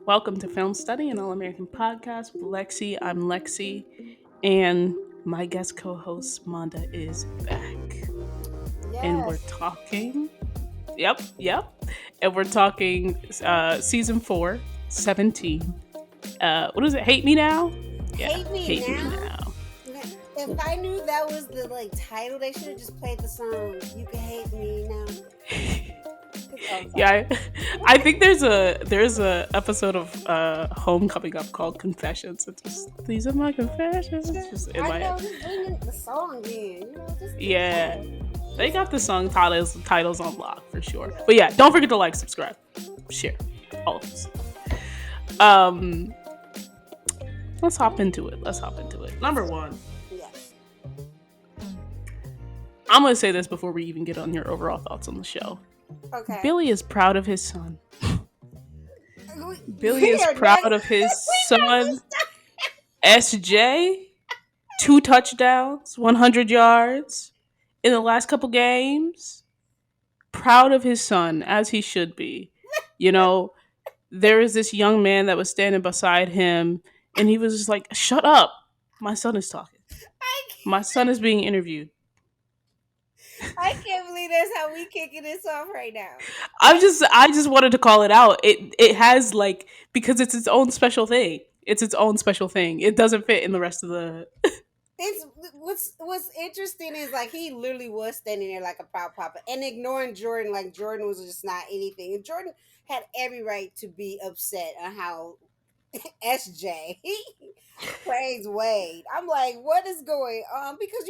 Welcome to Film Study, an All American podcast with Lexi. I'm Lexi, and my guest co host, Monda, is back. And we're Yes, talking. Yep. And we're talking season 4, 17. What is it? Hate Me Now? Yeah, hate me Hate Me now. Now. If I knew that was the title, they should have just played the song. You can hate me now. 'Cause- sorry. Yeah, I think there's a episode of Home coming up called Confessions. It's just these are my confessions. It's just in I my head. know, just bringing the song in. Just do the Yeah, song. they got the song titles on lock for sure. Yeah. But yeah, don't forget to like, subscribe, share, all of this. Um, let's hop into it. Number one, Yes. I'm gonna say this before we even get on your overall thoughts on the show. Okay. Billy is proud of his son. Billy We is are not. proud of his We son, SJ. 2 touchdowns, 100 yards in the last couple games. Proud of his son, as he should be. You know, there is this young man that was standing beside him, and he was just like, "Shut up. My son is talking. My son is being interviewed." I can't believe that's how we kicking this off right now. I just wanted to call it out. It has like because it's its own special thing. It's its own special thing. It doesn't fit in the rest of the. It's what's interesting is he literally was standing there like a proud papa and ignoring Jordan like Jordan was just not anything. And Jordan had every right to be upset on how SJ praised Wade. I'm like, what is going on? Because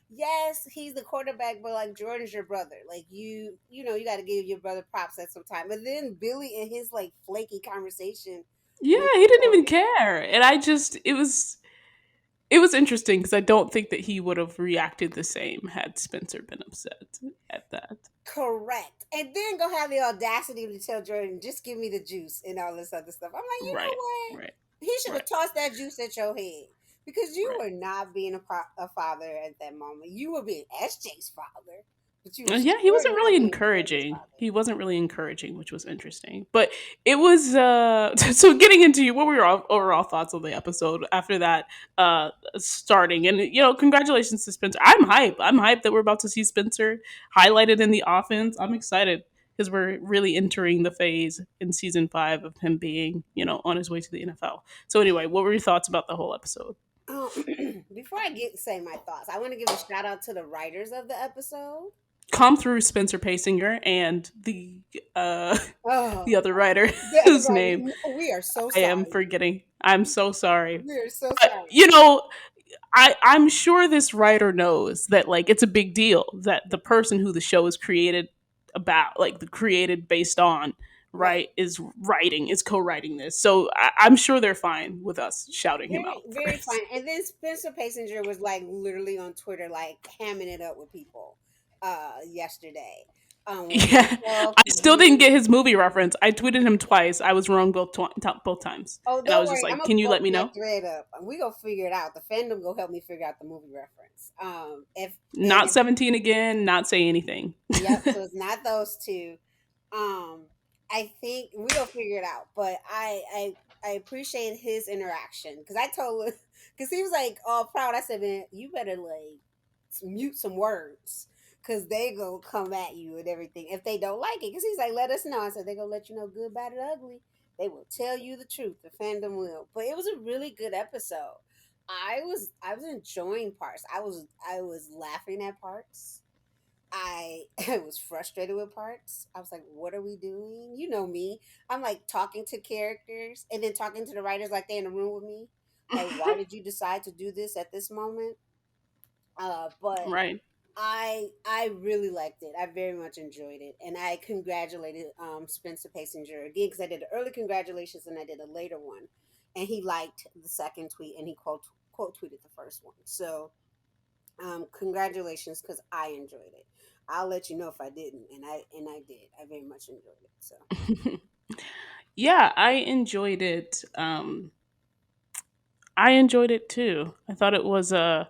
yes, he's the quarterback, but Jordan's your brother. You got to give your brother props at some time. But then Billy and his flaky conversation Yeah, with he didn't even Jordan. care, and it was interesting because I don't think that he would have reacted the same had Spencer been upset at that. Correct. And then go have the audacity to tell Jordan, just give me the juice and all this other stuff. I'm like, you know Right, what? right, He should right, have tossed that juice at your head because you right. were not being a father at that moment. You were being SJ's father, but you were Yeah, he sure wasn't not really being Jordan's encouraging. father. He wasn't really encouraging, which was interesting. But it was so getting into what were your overall thoughts on the episode after that starting. And congratulations to Spencer. I'm hyped that we're about to see Spencer highlighted in the offense. I'm excited because we're really entering the phase in season 5 of him being, on his way to the NFL. So anyway, what were your thoughts about the whole episode? Um, before I get say my thoughts, I want to give a shout out to the writers of the episode. Come through Spencer Pasinger and the Oh, the other writer the other whose writer, name we are so I am sorry. forgetting. I'm so sorry. We are so But sorry. I'm sure this writer knows that like it's a big deal that the person who the show is created about, like the created based on, Right. right, is co-writing this. So I'm sure they're fine with us shouting him Very, out for very this. fine. And then Spencer Pasinger was literally on Twitter, hamming it up with people yesterday. When Yeah, myself, I still didn't you, get his movie reference. I tweeted him twice. I was wrong both times, oh, and I don't was just worry, I'm like, gonna "Can you let open me that know?" thread up and we gonna figure it out. The fandom go help me figure out the movie reference. If and Not if 17 again. Not say anything. Yep, so it's not those two. I think we'll figure it out. But I appreciate his interaction because I told him because he was all proud. I said, man, you better mute some words because they gonna come at you and everything if they don't like it. Because he's like, let us know. I said they gonna let you know good, bad, and ugly. They will tell you the truth. The fandom will. But it was a really good episode. I was enjoying parts. I was laughing at parts. I was frustrated with parts. I was like, what are we doing? You know me. I'm talking to characters and then talking to the writers like they in the room with me. Like, why did you decide to do this at this moment? But Right. I really liked it. I very much enjoyed it. And I congratulated Spencer Pasinger again because I did an early congratulations and I did a later one. And he liked the second tweet and he quote tweeted the first one. So congratulations because I enjoyed it. I'll let you know if I didn't, and I did. I very much enjoyed it. So Yeah, I enjoyed it. I enjoyed it too. I thought it was a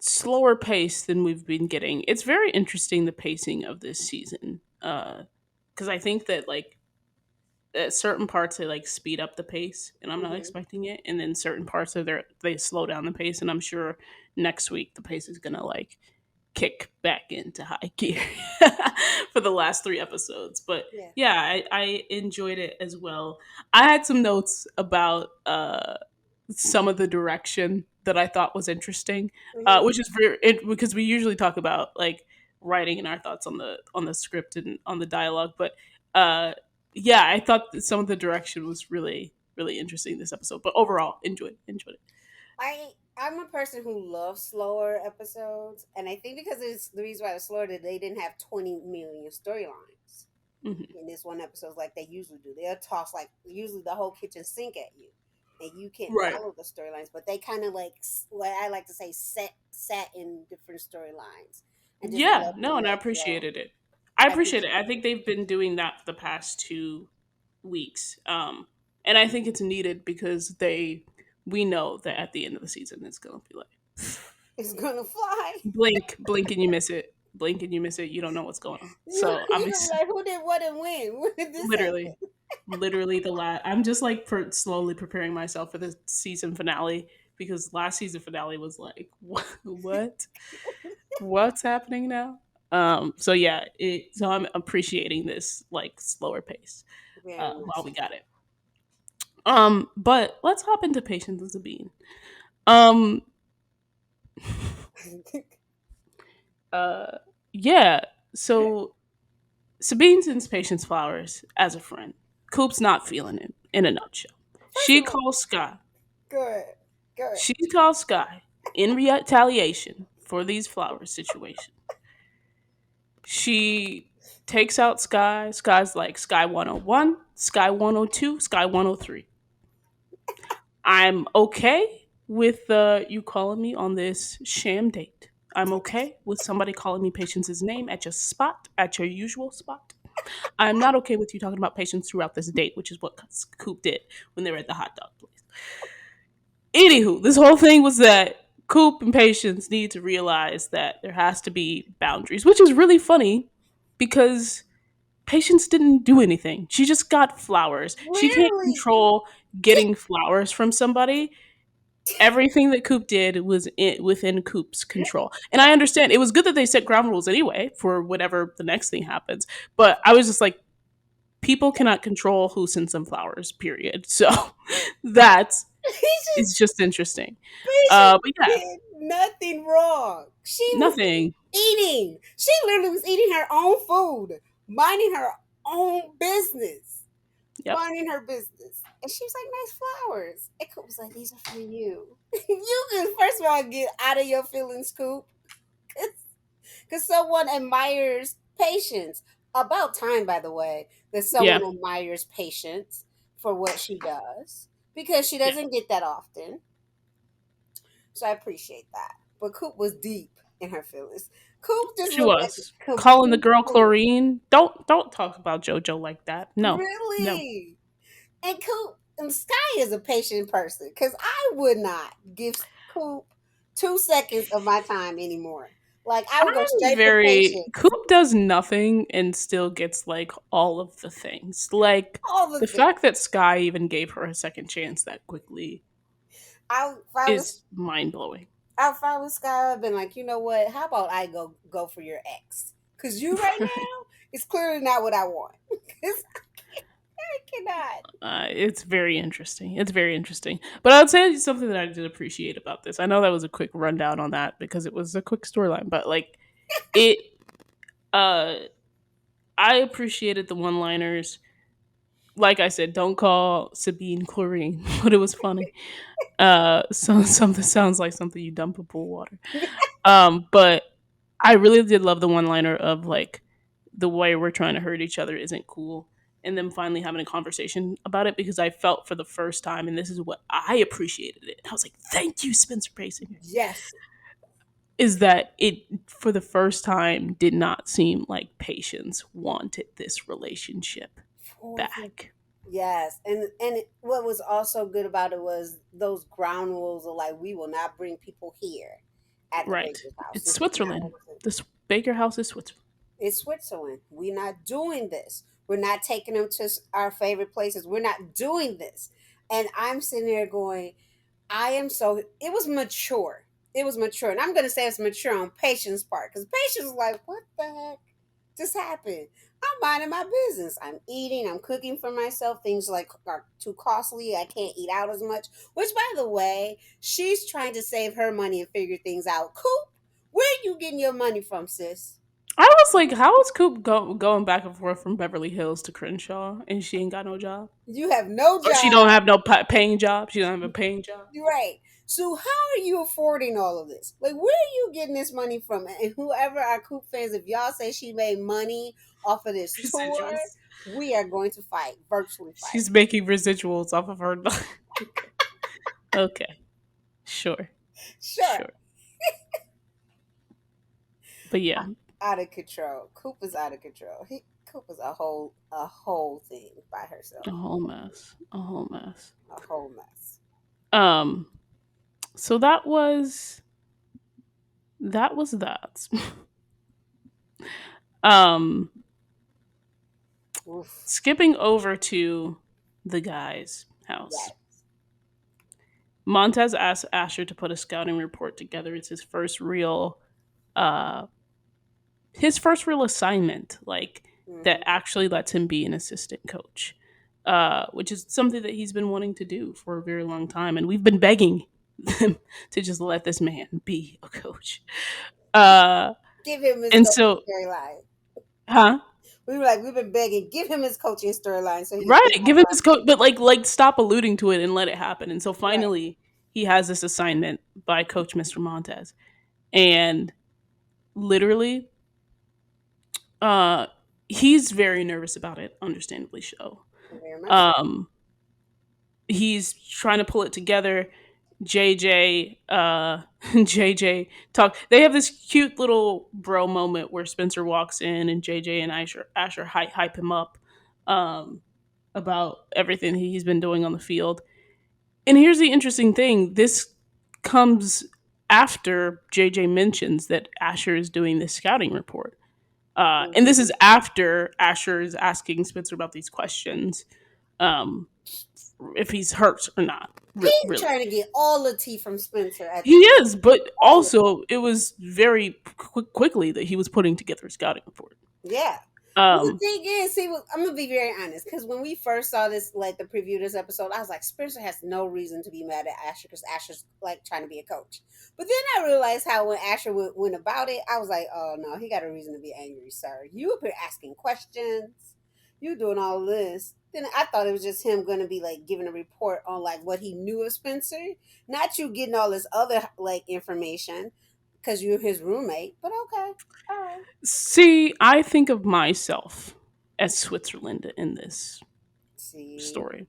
slower pace than we've been getting. It's very interesting the pacing of this season because I think that like at certain parts they like speed up the pace, and I'm not Hmm. expecting it. And then certain parts of their they slow down the pace, and I'm sure next week the pace is gonna like kick back into high gear for the last three episodes. But Yeah. yeah, I enjoyed it as well. I had some notes about some of the direction that I thought was interesting, Hmm. which is because we usually talk about like writing and our thoughts on the script and on the dialogue. But uh, yeah, I thought that some of the direction was really interesting this episode. But overall, enjoyed it. I'm a person who loves slower episodes, and I think because it's the reason why it's slower that they didn't have 20 million storylines Hmm. in this one episode like they usually do. They'll toss like usually the whole kitchen sink at you, and you can't Right. follow the storylines. But they kind of like what I like to say sat in different storylines and just Yeah, let no, and I let flow. appreciated it. I I appreciate it. appreciate I think they've been doing that for the past 2 weeks, and I think it's needed because we know that at the end of the season it's gonna be like it's gonna fly. blink and you miss it, blink and you miss it. You don't know what's going on. So I'm You gonna be like, who did what and when? When did this literally, happen? literally the last. I'm just like slowly preparing myself for the season finale because last season finale was like what what's happening now. So yeah, so I'm appreciating this like slower pace Very much while so. we got it. But let's hop into Patience and Sabine. Um, uh, yeah. So Sabine sends Patience flowers as a friend. Coop's not feeling it. In a nutshell, First she of all, calls Sky. good, good. She calls Sky in retaliation for these flowers situation. She takes out Sky. Sky's like Sky 101, Sky 102, Sky 103. I'm okay with you calling me on this sham date. I'm okay with somebody calling me Patience's name at your spot, at your usual spot. I'm not okay with you talking about Patience throughout this date, which is what Coop did when they were at the hot dog place. Anywho, this whole thing was that Coop and Patience need to realize that there has to be boundaries, which is really funny because Patience didn't do anything. She just got flowers. She can't Literally, control getting flowers from somebody. Everything that Coop did was within Coop's control. And I understand it was good that they set ground rules anyway for whatever the next thing happens. But I was just like, people cannot control who sends them flowers, period. So that Patience, is just interesting. Patience But yeah, did nothing wrong. She was nothing. eating. She literally was eating her own food, minding her own business, Yep. minding her business. And she was like, "Nice flowers." And Coop was like, "These are for you." You can first of all get out of your feelings, Coop, because someone admires patience. About time, by the way, that Yeah. someone admires patience for what she does because she Yeah. doesn't get that often. So I appreciate that. But Coop was deep in her feelings. Coop just She looked like was a calling the complete girl fool. chlorine. Don't talk about JoJo like that. No. No. Really? And Coop, and Sky is a patient person because I would not give Coop 2 seconds of my time anymore. Like I would go I'm straight for very patience. Coop does nothing and still gets like all of the things. Like All the the things. fact that Sky even gave her a second chance that quickly If I was is mind blowing. if I was Sky, I'd been like, you know what? How about I go for your ex? Because you right now is clearly not what I want. Because I cannot. It's very interesting. It's very interesting. But I would say something that I did appreciate about this. I know that was a quick rundown on that because it was a quick storyline, but like it uh I appreciated the one liners. Like I said, don't call Sabine chlorine, but it was funny. So something sounds like something you dump in pool water. But I really did love the one liner of like the way we're trying to hurt each other isn't cool. And then finally having a conversation about it because I felt for the first time, and this is what I appreciated it. I was like, thank you, Spencer Pacing. Yes. Is that it for the first time did not seem like Patience wanted this relationship For the back. Yes, and what was also good about it was those ground rules of like we will not bring people here at the Right. baker's house. It's This is not Switzerland. what This Baker House is Switzerland. it's Switzerland. We're not doing this. We're not taking them to our favorite places. We're not doing this. And I'm sitting there going, I am so, it was mature. It was mature. And I'm going to say it's mature on Patience' part because Patience was like, what the heck just happened? I'm minding my business. I'm eating, I'm cooking for myself. Things like are too costly. I can't eat out as much. Which, by the way, she's trying to save her money and figure things out. Coop, where are you getting your money from, sis? I was like, how is Coop going back and forth from Beverly Hills to Crenshaw, and she ain't got no job, You have no or she job. don't have no paying job. She don't have a paying job. Right. So how are you affording all of this? Like, where are you getting this money from? And whoever our Coop fans, if y'all say she made money off of this tour, Residuals. we are going to fight, virtually fight. She's making residuals off of her. Okay. Okay. Sure. Sure. Sure. But yeah, Out of control. Coop is out of control. Coop is a whole thing by a herself. whole mess. A whole mess. A whole mess. Um. So that was that. um. Oof. Skipping over to the guy's house. Yes. Montez asks Asher to put a scouting report together. It's uh his first real assignment, like that Hmm. actually lets him be an assistant coach. Which is something that he's been wanting to do for a very long time, and we've been begging them to just let this man be a coach. Uh Give him his and coaching so storyline. huh? We were like, we've been begging, give him his coaching storyline so he can Right, get give more him his money. coach, but like stop alluding to it and let it happen. And so Right. finally he has this assignment by Coach Mr. Montez. And literally uh he's very nervous about it, understandably so. Very much so. um he's trying to pull it together. JJ JJ talk, they have this cute little bro moment where Spencer walks in and JJ and Asher hype him up um about everything he's been doing on the field. And here's the interesting thing, this comes after JJ mentions that Asher is doing this scouting report. And this Hmm. is after Asher is asking Spencer about these questions, um, if he's hurt or not. He's Really, trying to get all the tea from Spencer at he this point. is. But All of it. also, it was very quickly that he was putting together a scouting report. Yeah. But the Um, thing is, see, I'm gonna be very honest, because when we first saw this, like the preview of this episode, I was like, Spencer has no reason to be mad at Asher because Asher's like trying to be a coach. But then I realized how when Asher went about it, I was like, oh no, he got a reason to be angry, sir. You up here asking questions, you doing all this. Then I thought it was just him gonna be like giving a report on like what he knew of Spencer, not you getting all this other like information because you're his roommate. But okay, all right. See, I think of myself as Switzerland in this See. story.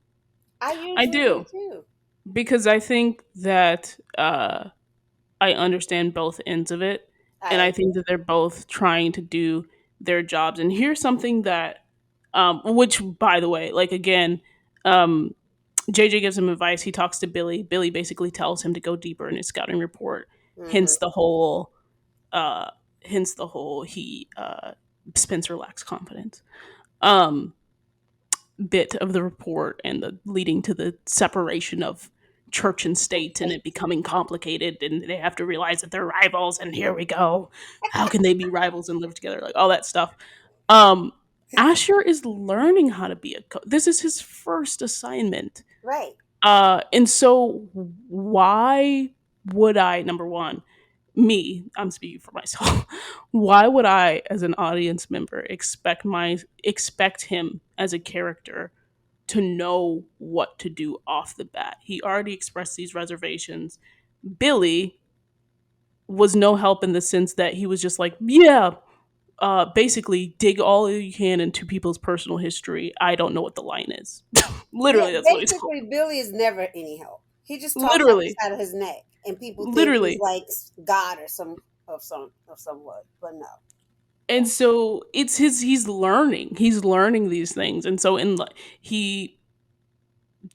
I I usually do do, too. because I think that I understand both ends of it, and I I think agree. that they're both trying to do their jobs. And here's something that, which by the way, like again, um, JJ gives him advice. He talks to Billy. Billy basically tells him to go deeper in his scouting report. Hmm. Hence the whole, uh, hence the whole he Spencer lacks confidence. Um, Bit of the report and the leading to the separation of church and state and Hey, it becoming complicated and they have to realize that they're rivals and here we go, how can they be rivals and live together, like all that stuff. um Asher is learning how to be a coach. This is his first assignment. right. And so why would I, number one, me, I'm speaking for myself, why would I as an audience member expect him as a character to know what to do off the bat? He already expressed these reservations. Billy was no help in the sense that he was just like, yeah, basically dig all you can into people's personal history. I don't know what the line is. Yeah, Literally, that's what he told basically, Billy is never any help. He just me. talks out the Literally, side of his neck, and people think he's literally. like God or somewhat. But no, yeah, And so it's he's learning these things. And so he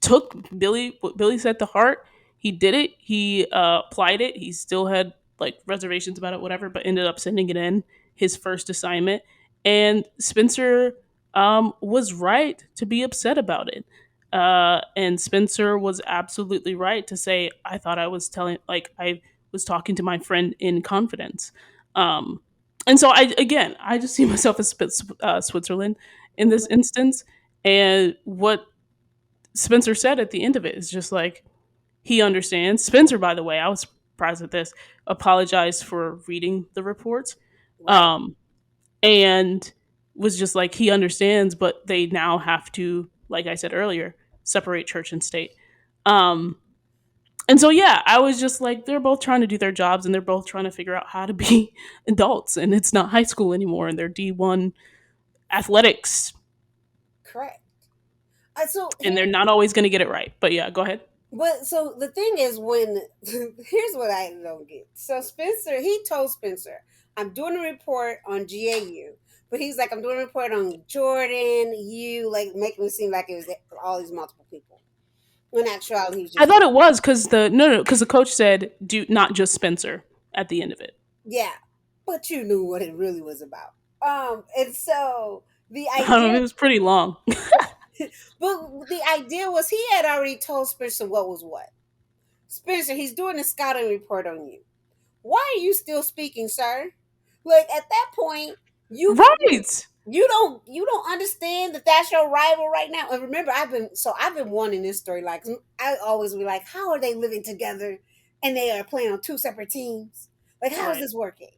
took Billy what Billy said to heart. He did it. He applied it. He still had like reservations about it, whatever, but ended up sending it in his first assignment. And Spencer was right to be upset about it. And Spencer was absolutely right to say, I thought I was telling, like, I was talking to my friend in confidence. Um, and so again, I just see myself as Switzerland in this Mhm. instance. And what Spencer said at the end of it is just like, he understands. Spencer, by the way, I was surprised at this, apologized for reading the reports. Right. Um, and was just like, he understands, but they now have to, like I said earlier, separate church and state. Um, and so yeah, I was just like, they're both trying to do their jobs and they're both trying to figure out how to be adults, and it's not high school anymore, and they're D1 athletics, Correct. So and they're here, not always going to get it right. But yeah, go ahead. but so the thing is, when here's what I don't get. So Spencer, he told Spencer, "I'm doing a report on GAU," but he's like, "I'm doing a report on Jordan, you," like making it seem like it was all these multiple people. In actuality, he was I just thought it was because the no, no, because the coach said, do not just Spencer at the end of it. yeah, but you knew what it really was about. And so the I don't idea, know, it was pretty long. but the idea was he had already told Spencer what was what. Spencer, he's doing a scouting report on you. Why are you still speaking, sir? Like at that point, you Right. you don't understand that that's your rival right now. And remember, I've been wanting this story. Like I always be like, how are they living together, and they are playing on two separate teams? Like how is Right. this working?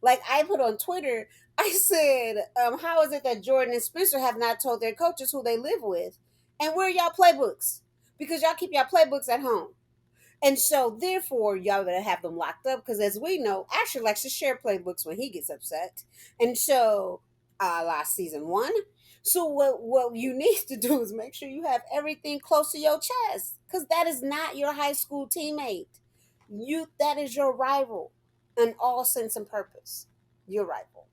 Like I put on Twitter, I said, how is it that Jordan and Spencer have not told their coaches who they live with, and where are y'all playbooks? Because y'all keep y'all playbooks at home. And so, therefore, y'all gonna have them locked up because, as we know, Asher likes to share playbooks when he gets upset. And so, last season one. So, what you need to do is make sure you have everything close to your chest because that is not your high school teammate. That is your rival, in all sense and purpose. Your rival.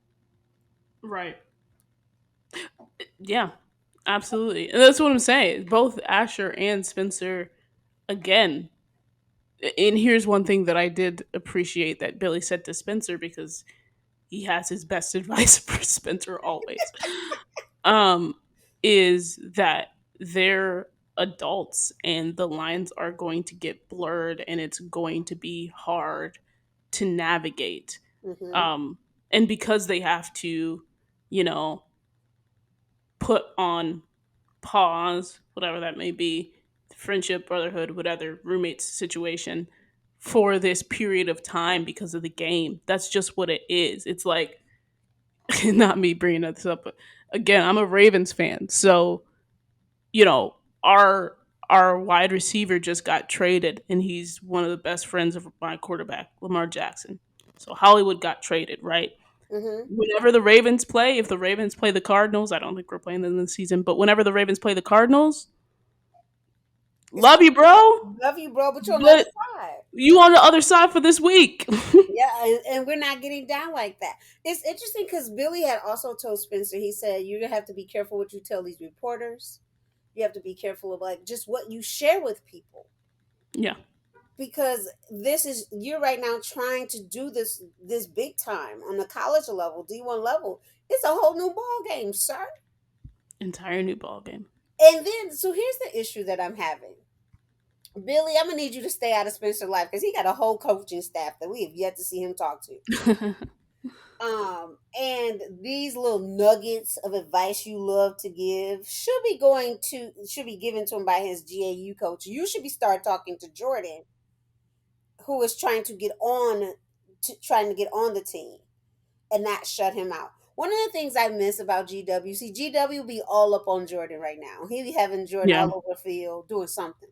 Right. Yeah. Absolutely. And that's what I'm saying. Both Asher and Spencer, again, and here's one thing that I did appreciate that Billy said to Spencer, because he has his best advice for Spencer always. Um, is that they're adults and the lines are going to get blurred and it's going to be hard to navigate. Mm-hmm. Um, and because they have to, you know, put on pause, whatever that may be, friendship, brotherhood, whatever, roommates situation for this period of time because of the game. That's just what it is. It's like, not me bringing this up, but again, I'm a Ravens fan. So, you know, our wide receiver just got traded and he's one of the best friends of my quarterback, Lamar Jackson. So Hollywood got traded, right? Mm-hmm. Whenever the Ravens play, if the Ravens play the Cardinals, I don't think we're playing them this season, but whenever the Ravens play the Cardinals, It's love you, bro, love you, bro, but you're on the other but side. you on the other side for this week. Yeah, and we're not getting down like that. It's interesting because Billy had also told Spencer, he said, you're going to have to be careful what you tell these reporters. You have to be careful of like just what you share with people. Yeah, Because you're right now trying to do this big time on the college level, D1 level. It's a whole new ball game, sir. entire new ball game. And then, so here's the issue that I'm having. Billy, I'm gonna need you to stay out of Spencer's life because he got a whole coaching staff that we have yet to see him talk to. And these little nuggets of advice you love to give should be given to him by his GAU coach. You should be start talking to Jordan, who is trying to get on the team and not shut him out. One of the things I miss about GW, see, GW be all up on Jordan right now. He be having Jordan Yeah, all over the field doing something,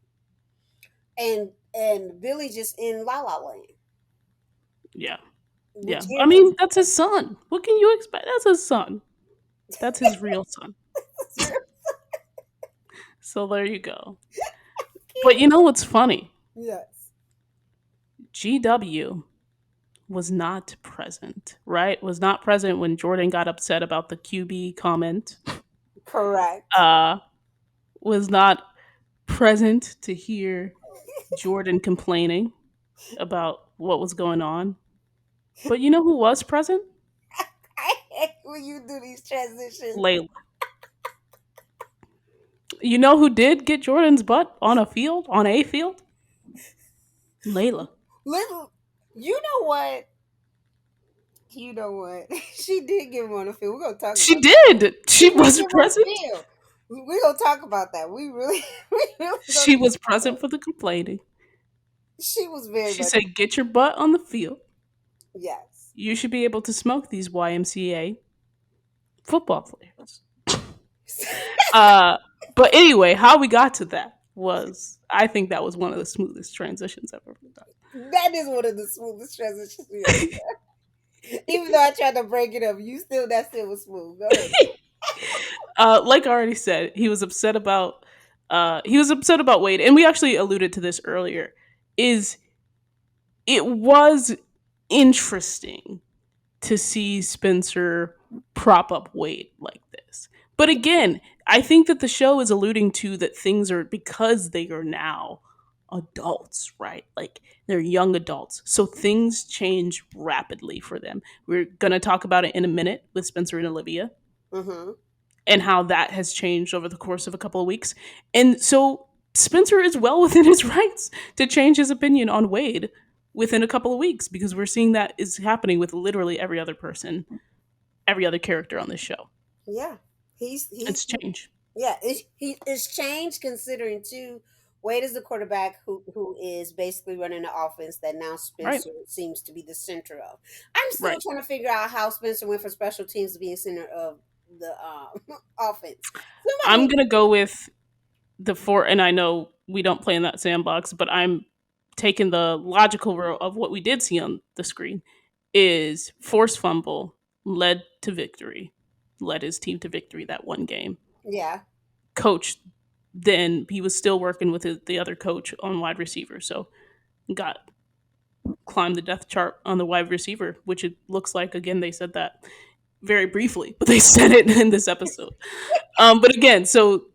and Billy just in La La Land, yeah, yeah. which I irritates mean, that's his son. What can you expect? That's his son. That's his real son. me. So there you go. But you know what's funny? Yes, GW was not present, right? Was not present when Jordan got upset about the QB comment. correct. Uh, was not present to hear Jordan complaining about what was going on. But you know who was present? I hate when you do these transitions. Layla. You know who did get Jordan's butt on a field? On a field? Layla. Little, you know what? You know what? She did give him on the field. We're gonna talk She about that. did. She She did was give him on the present. field. We're gonna talk about that. We really, we really gonna She talk was about present that. for the complaining. She was very She much said, "Get your butt on the field. yes. You should be able to smoke these YMCA football players." Uh, but anyway, how we got to that was, I think that was one of the smoothest transitions I've ever That is one of the smoothest transitions we ever. done. Even though I tried to break it up, you still that still was smooth. Go ahead. Like I already said, he was upset about Wade, and we actually alluded to this earlier. Is it was interesting to see Spencer prop up Wade like this. But again, I think that the show is alluding to that things are, because they are now adults, right? Like they're young adults. So things change rapidly for them. We're going to talk about it in a minute with Spencer and Olivia Mm-hmm. and how that has changed over the course of a couple of weeks. And so Spencer is well within his rights to change his opinion on Wade within a couple of weeks, because we're seeing that is happening with literally every other person, every other character on this show. Yeah, he's It's change. yeah. It's changed considering too. Wade is the quarterback who is basically running the offense that now Right. Spencer seems to be the center of. I'm still Right. trying to figure out how Spencer went from special teams to being center of the offense. Somebody I'm need going to go with the four, and I know we don't play in that sandbox, but I'm taking the logical route of what we did see on the screen is forced fumble led to victory, led his team to victory that one game. yeah, Coach, then he was still working with the other coach on wide receiver, so got climbed the death chart on the wide receiver, which it looks like, again, they said that very briefly, but they said it in this episode. But again, so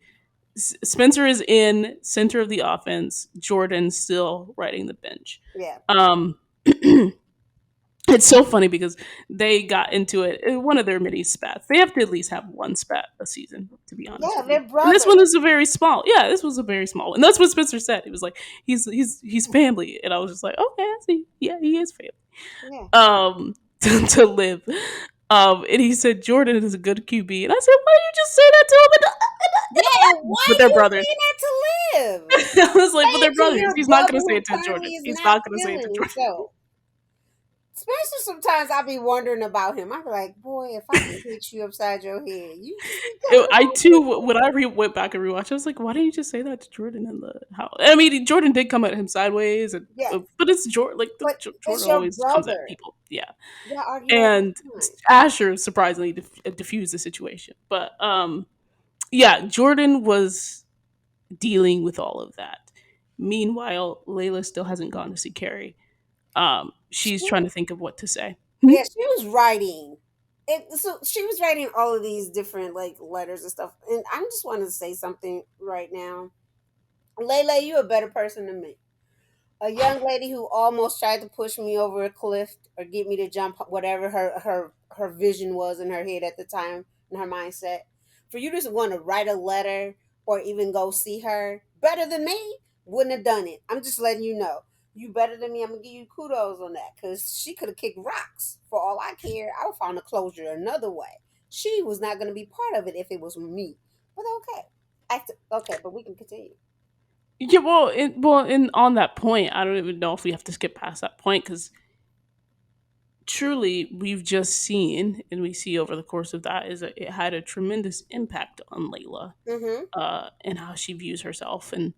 Spencer is in center of the offense. Jordan still riding the bench. yeah, Um, it's so funny because they got into it in one of their mini spats. They have to at least have one spat a season, to be honest yeah. with you. They're And this brothers. one is a very small. Yeah, this was a very small one. And that's what Spencer said. He was like, he's family, and I was just like, okay, I see. Yeah, he is family. Yeah, To live. And he said Jordan is a good QB, and I said, why did you just say that to him? yeah. And why But are they're you brothers. saying that to live? I was like, Say but it they're to brothers. your He's not brother going to say who it to currently Jordan. is He's not not going to say it to feeling Jordan. himself. Especially sometimes I be wondering about him. I be like, boy, if I can hit you upside your head, you coming I home too, with when I went back and rewatched, I was like, why didn't you just say that to Jordan in the house? I mean, Jordan did come at him sideways, and yes, but it's Jordan. Like but it's Jordan your always comes at brother. people. Yeah, Y'all argue all and the time. Asher surprisingly diffused the situation, but yeah, Jordan was dealing with all of that. Meanwhile, Layla still hasn't gone to see Carrie. She's She, trying to think of what to say. Hmm? yeah, she was writing. So she was writing all of these different like letters and stuff. And I just want to say something right now. Layla, you a better person than me. A young lady who almost tried to push me over a cliff or get me to jump whatever her vision was in her head at the time in her mindset. For you to want to write a letter or even go see her better than me, wouldn't have done it. I'm just letting you know. You better than me. I'm gonna give you kudos on that because she could have kicked rocks. For all I care, I would found a closure another way. She was not gonna be part of it if it was me. But okay, okay, but we can continue. Yeah, well, and on that point, I don't even know if we have to skip past that point, because truly, we've just seen, and we see over the course of that, is that it had a tremendous impact on Layla, Mm-hmm. and how she views herself, and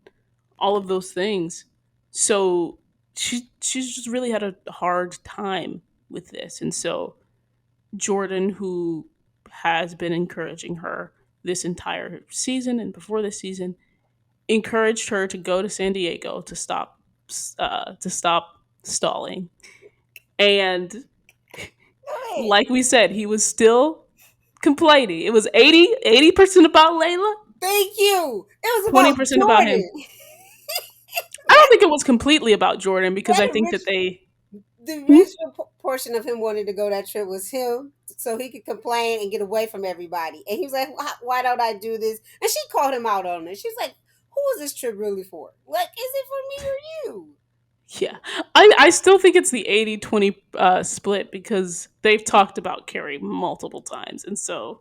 all of those things. So she's just really had a hard time with this, and so Jordan, who has been encouraging her this entire season and before this season, encouraged her to go to San Diego to stop stalling. And Go ahead. like we said, he was still complaining. It was 80% about Layla, Thank you. It was about 20% about him. Jordan. I don't think it was completely about Jordan, because I That think rich that they The Hmm? original portion of him wanting to go that trip was him so he could complain and get away from everybody. And he was like, why don't I do this? And she called him out on it. She was like, who is this trip really for? Like, is it for me or you? Yeah, I still think it's the 80-20 split because they've talked about Carrie multiple times, and so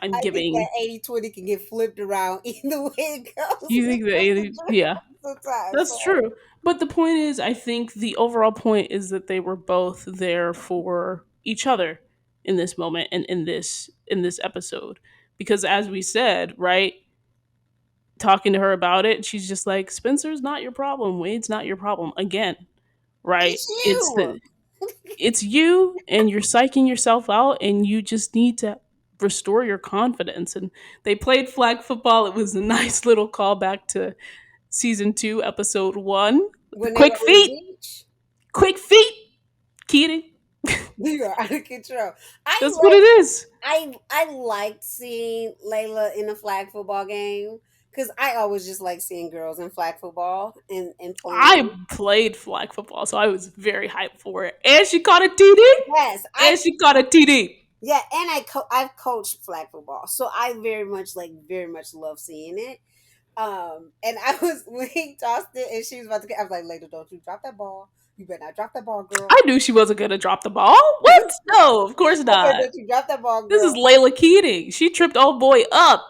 I'm I think that giving. 80-20 can get flipped around either way it goes. You think the 80? Yeah, Sometimes. that's So true. But the point is, I think the overall point is that they were both there for each other in this moment and in this episode. Because as we said, right, talking to her about it, she's just like, Spencer's not your problem, Wade's not your problem. Again, right? it's It's you. the it's you and you're psyching yourself out and you just need to restore your confidence. And they played flag football. It was a nice little callback to season 2, episode 1. The When they were quick on the feet, beach, quick feet, Keating. you are out of control. That's what it is. I liked seeing Layla in a flag football game because I always just like seeing girls in flag football and I playing. played flag football, so I was very hyped for it. And she caught a TD. Yes, And she caught a TD. yeah, and I've coached flag football, so I very much love seeing it. And I was when he tossed it and she was about to, I was like, Layla, don't you drop that ball? You better not drop that ball, girl. I knew she wasn't going to drop the ball. What? No, of course I said, not. don't you drop that ball, This is girl. Layla Keating. She tripped old boy up.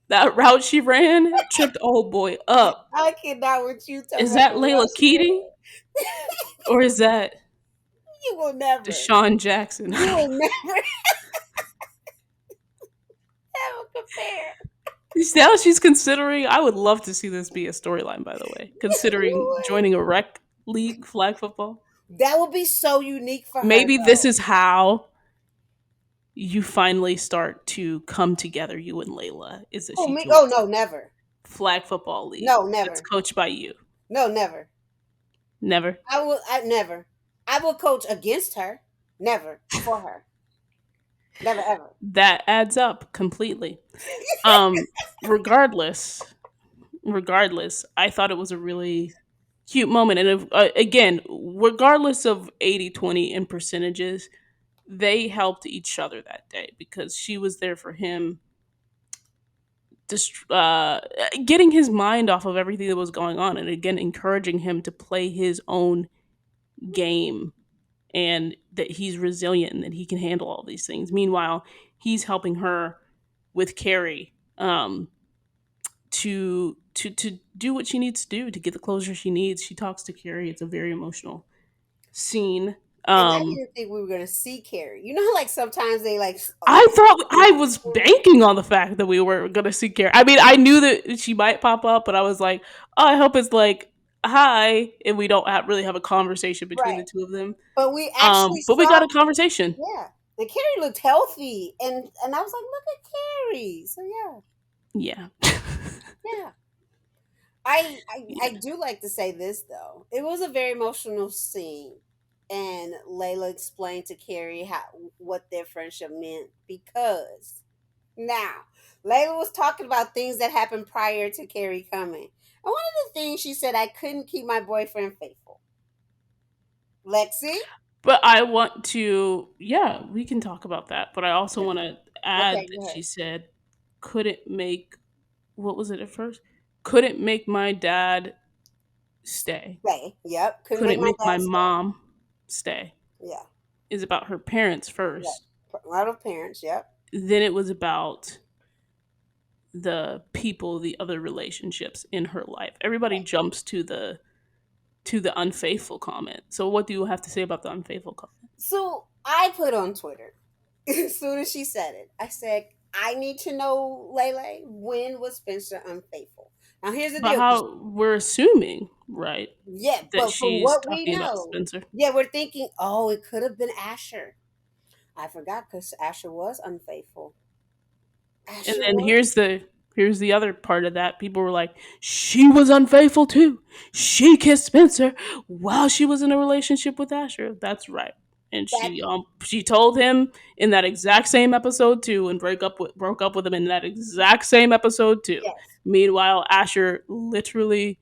That route she ran tripped old boy up. I cannot with you talking Is about that the route Layla she Keating ran. or is that You will never, Deshaun Jackson? I you don't will never ever compare. know. Now she's considering. I would love to see this be a storyline. By the way, considering You joining a rec league flag football. would. That would be so unique for her, Maybe this though. is how you finally start to come together. You and Layla is that Oh, she me? Oh, joins no, never. flag football league No, that's never. coached by you. No, never. Never. I never. I will coach against her, never for her. Never ever. That adds up completely. Um, regardless, regardless, I thought it was a really cute moment. And if, again, regardless of 80-20 in percentages, they helped each other that day because she was there for him, getting his mind off of everything that was going on. And again, encouraging him to play his own game and that he's resilient and that he can handle all these things. Meanwhile, he's helping her with Carrie. To do what she needs to do to get the closure she needs. She talks to Carrie. It's a very emotional scene. And I didn't think we were gonna see Carrie. You know, how, like sometimes they like I thought I was banking on the fact that we were going to see Carrie. I mean, I knew that she might pop up, but I was like, oh, I hope it's like hi, and we don't really have a conversation between the right, two of them. but we actually But we saw. got a conversation. Yeah, and Carrie looked healthy, and I was like, look at Carrie. So yeah, Yeah. yeah. I Yeah. do like to say this though. It was a very emotional scene, and Layla explained to Carrie how what their friendship meant because now Layla was talking about things that happened prior to Carrie coming, and one of the things she said, I couldn't keep my boyfriend faithful. Lexi, But I want to, yeah, we can talk about that. But I also want to add okay, that go she ahead. said, couldn't make, what was it at first? Couldn't make my dad stay. Stay. Yep, couldn't make Couldn't my make my dad stay. mom stay. Yeah, Is about her parents yeah. first. A lot of parents. Yep. Then it was about the people, the other relationships in her life. Everybody jumps to the unfaithful comment. So what do you have to say about the unfaithful comment? So I put on Twitter as soon as she said it. I said, I need to know, Lele, when was Spencer unfaithful? Now here's the But deal. how we're assuming, right, Yeah, that but from she's what we talking about know, Spencer. yeah, we're thinking, oh, it could have been Asher. I forgot because Asher was unfaithful. And Asher then was. here's the other part of that. People were like, she was unfaithful too. She kissed Spencer while she was in a relationship with Asher. That's right. And That she told him in that exact same episode too, and broke up with him in that exact same episode too. yes. Meanwhile, Asher literally,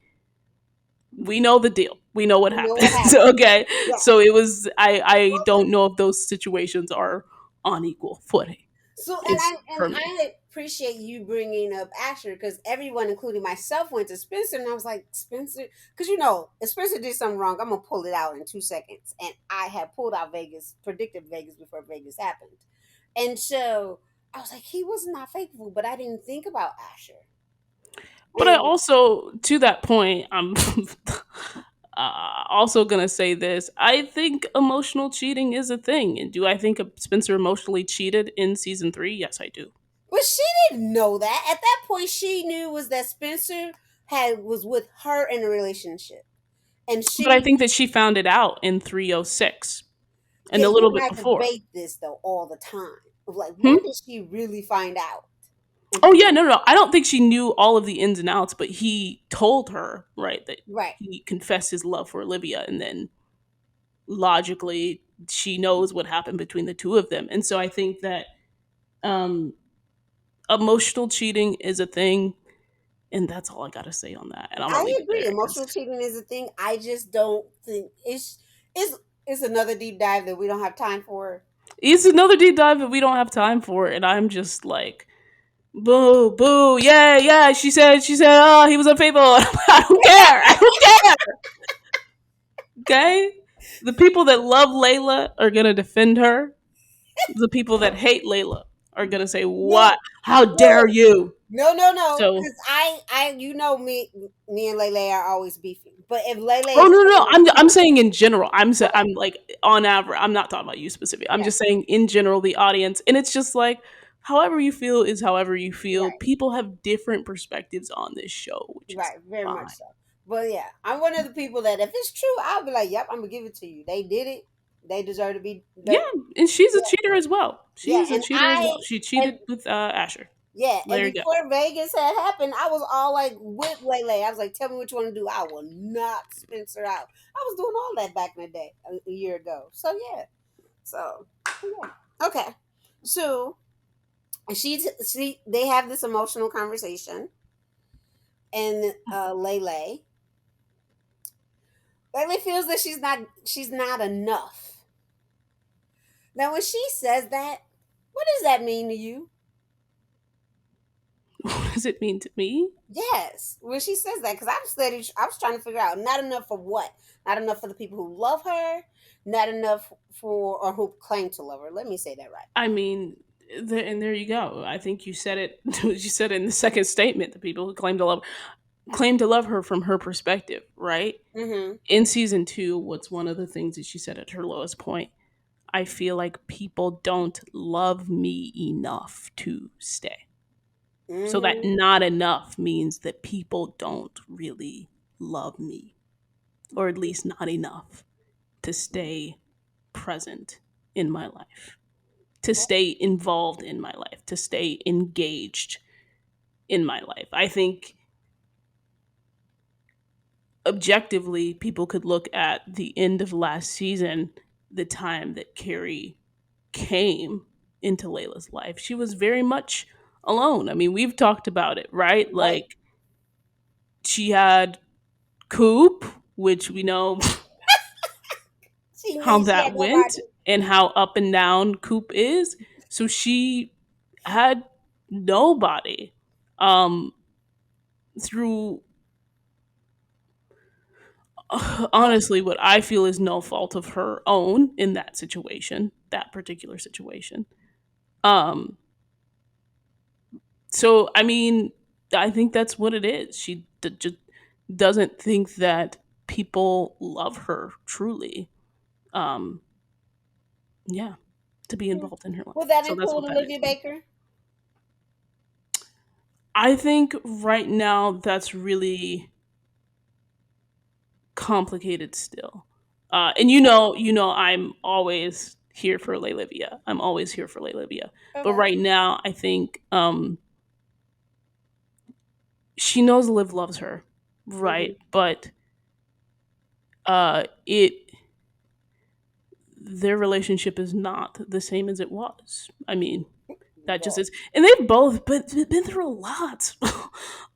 we know the deal. We know what You know what happens. happened. Okay, Yeah. so it was. I Well, don't know if those situations are on equal footing. so Is and for me. I appreciate you bringing up Asher because everyone, including myself, went to Spencer, and I was like, Spencer, because if Spencer did something wrong, I'm gonna pull it out in 2 seconds, and I had pulled out Vegas, predicted Vegas before Vegas happened, and so I was like, he was not faithful, but I didn't think about Asher, But I and also, to that point, I'm also gonna say this. I think emotional cheating is a thing, and do I think Spencer emotionally cheated in season 3? Yes, I do. but she didn't know that at that point. She knew was that Spencer had was with her in a relationship, and But I she think that she found it out in 306 and yeah, a you little and bit I before. debate this though all the time. Of like, when Hmm? did she really find out? And Oh yeah, no, no. I don't think she knew all of the ins and outs, but he told her right that right, he confessed his love for Olivia, and then logically she knows what happened between the two of them. And so I think that um, emotional cheating is a thing, and that's all I gotta say on that. And I'm gonna I leave it agree. there because Emotional cheating is a thing. I just don't think it's another deep dive that we don't have time for. it's another deep dive that we don't have time for. And I'm just like, boo, boo, yeah, yeah. She said, oh, he was unfaithful. I don't care. I don't care. Okay, the people that love Layla are gonna defend her. The people that hate Layla are gonna say, "What? No, How dare no, you?" no. So, Because me and Lele are always beefing. But if Lele oh is no, no, no. telling the I'm truth, saying in general. okay, I'm like on average. I'm not talking about you specifically. I'm yeah, just saying in general the audience, and it's just like however you feel is however you feel. right. People have different perspectives on this show, which is Right, very much fine. so. But yeah, I'm one of the people that if it's true, I'll be like, "Yep, I'm gonna give it to you. They did it. They deserve to be." Yeah, and she's a Yeah, cheater as well. yeah, She's a cheater as well. She and cheated with Asher. yeah, and There you go. before Vegas had happened, I was all like with Lele. I was like, "Tell me what you want to do. I will knock Spencer out." I was doing all that back in the day, a year ago. So yeah, so yeah, okay. So they have this emotional conversation, and Lele feels that she's not enough. Now, when she says that, what does that mean to you? What does it mean to me? Yes, when she says that, because I was trying to figure out not enough for what, not enough for the people who love her, not enough for or who claim to love her. Let me say that right. I mean, and there you go. I think you said it. You said it in the second statement. The people who claim to love her from her perspective, right? Mm-hmm. In season 2, what's one of the things that she said at her lowest point? I feel like people don't love me enough to stay. So that Mm-hmm. not enough means that people don't really love me, or at least not enough to stay present in my life, to stay involved in my life, to stay engaged in my life. I think objectively, people could look at the end of last season, the time that Carrie came into Layla's life. She was very much alone. I mean, we've talked about it, right? Right. Like, she had Coop, which we know how She that had nobody. went and how up and down Coop is. So she had nobody through honestly what I feel is no fault of her own in that situation, that particular situation. Um so I mean, I think that's what it is. She just doesn't think that people love her truly. Um yeah, to be Hmm. involved in her Would life. that So that's include what that is Olivia to me. Baker? I think right now that's really complicated still. And I'm always here for Olivia. I'm always here for Olivia. But Okay. right now, I think she knows Liv loves her, right? Mm-hmm. But it their relationship is not the same as it was. I mean, that just Well, is, and they've both been through a lot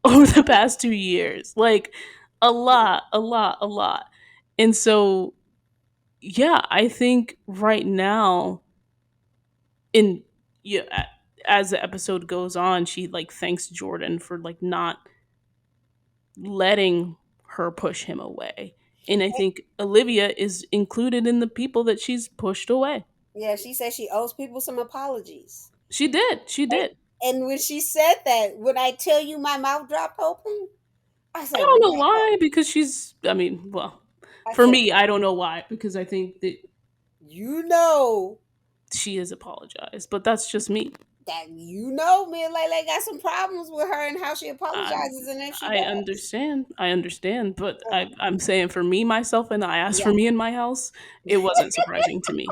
over the past 2 years, like a lot, a lot, a lot. And so, yeah, I think right now, in yeah, as the episode goes on, she like thanks Jordan for like not letting her push him away. And I think Olivia is included in the people that she's pushed away. Yeah, she said she owes people some apologies. She did. She And, did. and when she said that, when I tell you my mouth dropped open, I I said, don't know "Rebecca." why, because she's, I mean, well, I for said, me, I don't know why, because I think that "You know she has apologized, but that's just me. me and Layla got some problems with her and how she I, apologizes, and if she I does, understand. I understand, but uh, I'm saying for me, myself, and I asked for yeah." me in my house, it wasn't surprising to me.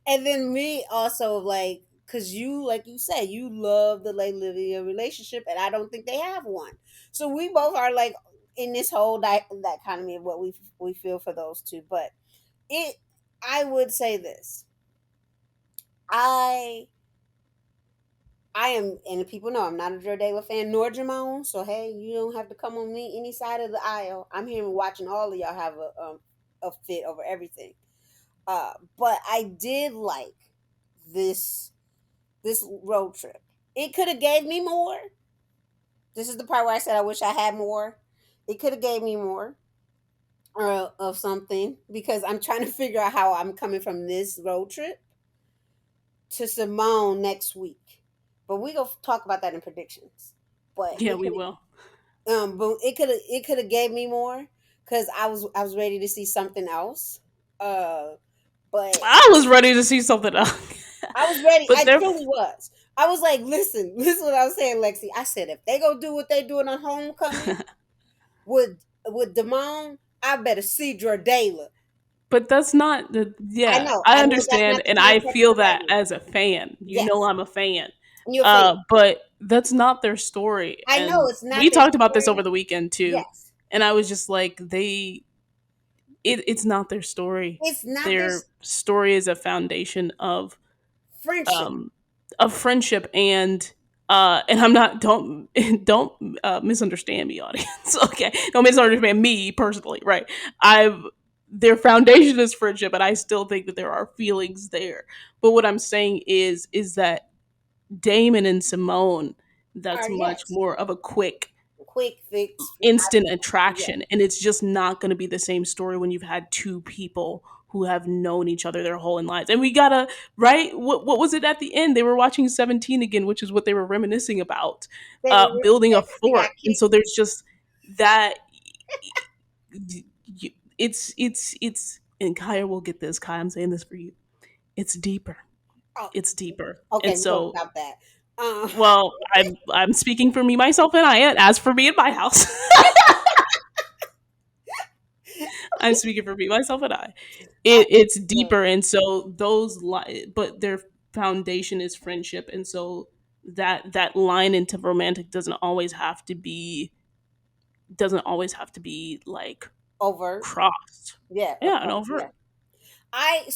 And then me also like, cause you, like you said, you love the Layla Olivia relationship, and I don't think they have one. So we both are like in this whole dichotomy of what we feel for those two. But it, I would say this, I I am, and people know I'm not a Jordala fan nor Jamon. So hey, you don't have to come on me any side of the aisle. I'm here watching all of y'all have a fit over everything. But I did like this this road trip. It could have gave me more. This is the part where I said I wish I had more. It could have gave me more of something because I'm trying to figure out how I'm coming from this road trip to Simone next week. But we go talk about that in predictions. But Yeah, it we could will. but it could have gave me more because I was ready to see something else. Uh, but I was ready to see something else, I was ready. but I they're truly was. I was like, listen, listen what I was saying, Lexi. I said if they go do what they doing on Homecoming with Damone, I better see Jordala. but that's not the, yeah, I I know that's understand not the and same I person feel for that everyone. as a fan. You know Yes, I'm a fan. you're a fan. But that's not their story. I know And it's not we their talked about this over story. the weekend too. Yes, And I was just like, it's not their story. it's not Their this story is a foundation friendship. um of friendship, and I'm not, don't misunderstand me, audience. Okay, don't misunderstand me personally, right? I've Their foundation is friendship, and I still think that there are feelings there. But what I'm saying is that Damon and Simone, that's much Yes, more of a quick quick fix. instant Yes, attraction, and it's just not going to be the same story when you've had two people who have known each other their whole lives. And we gotta, right, what was it at the end? They were watching 17 again, which is what they were reminiscing about, they were building a because they got fort. And kicked. so there's just that, it's and Kaya will get this. Kaya, I'm saying this for you, it's deeper. Oh, It's deeper. okay, And we're gonna so, stop that. Um, well, I'm speaking for me, myself, and I. As for me in my house, I'm speaking for me, myself, and I. I It's yeah, deeper, and so but their foundation is friendship, and so that line into romantic doesn't always have to be like overt. crossed. Yeah, Yeah, and over. yeah. I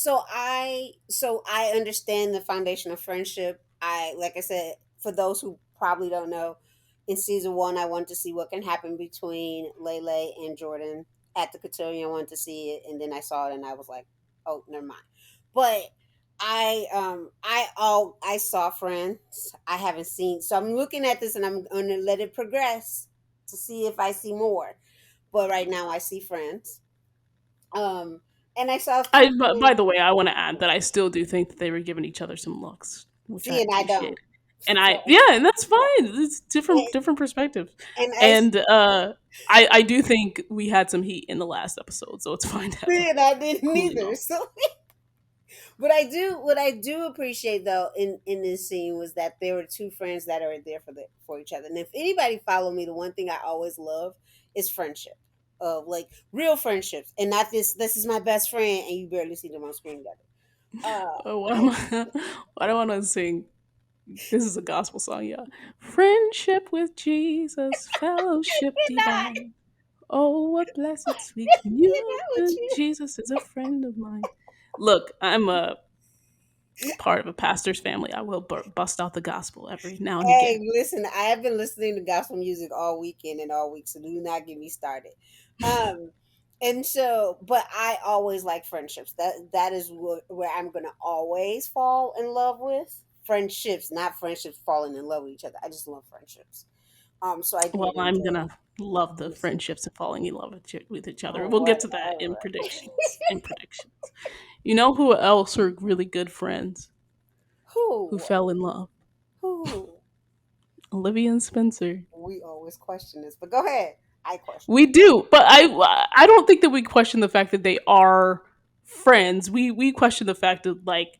understand the foundation of friendship. I like I said, for those who probably don't know, in season one I wanted to see what can happen between Lele and Jordan at the cotillion. I wanted to see it, and then I saw it and I was like, oh, never mind. But I saw Friends. I haven't seen, so I'm looking at this and I'm gonna let it progress to see if I see more. But right now I see Friends. Um and I saw Coop By the way, I want to add that I still do think that they were giving each other some looks, which I see, and I appreciate. don't. And So yeah, and that's fine. yeah, It's different perspectives. and I And I do think we had some heat in the last episode, so it's fine to have see, a and I didn't cooling either. off. So, what I do appreciate though in this scene was that there were two friends that are there for each other. And if anybody follow me, the one thing I always love is friendship, of like real friendships, and not this is my best friend and you barely see them on screen together. What I am I? Why do I want to sing? This is a gospel song, yeah. Friendship with Jesus, fellowship cannot, divine. Oh, what blessed sweet communion. cannot with you. Jesus is a friend of mine. Look, I'm a part of a pastor's family. I will bust out the gospel every now and Hey, again. listen, I have been listening to gospel music all weekend and all week, so do not get me started. Um, And so, but I always like friendships. That is where I'm gonna always fall in love with friendships, not friendships falling in love with each other. I just love friendships. So I Well, did I'm enjoy gonna love the listening. friendships and falling in love with each other. Oh, We'll get to that in whatever. predictions. In predictions. You know who else are really good friends who Who? fell in love? Who? Olivia and Spencer. We always question this, but go ahead. I question. We do, but I don't think that we question the fact that they are friends. We question the fact of like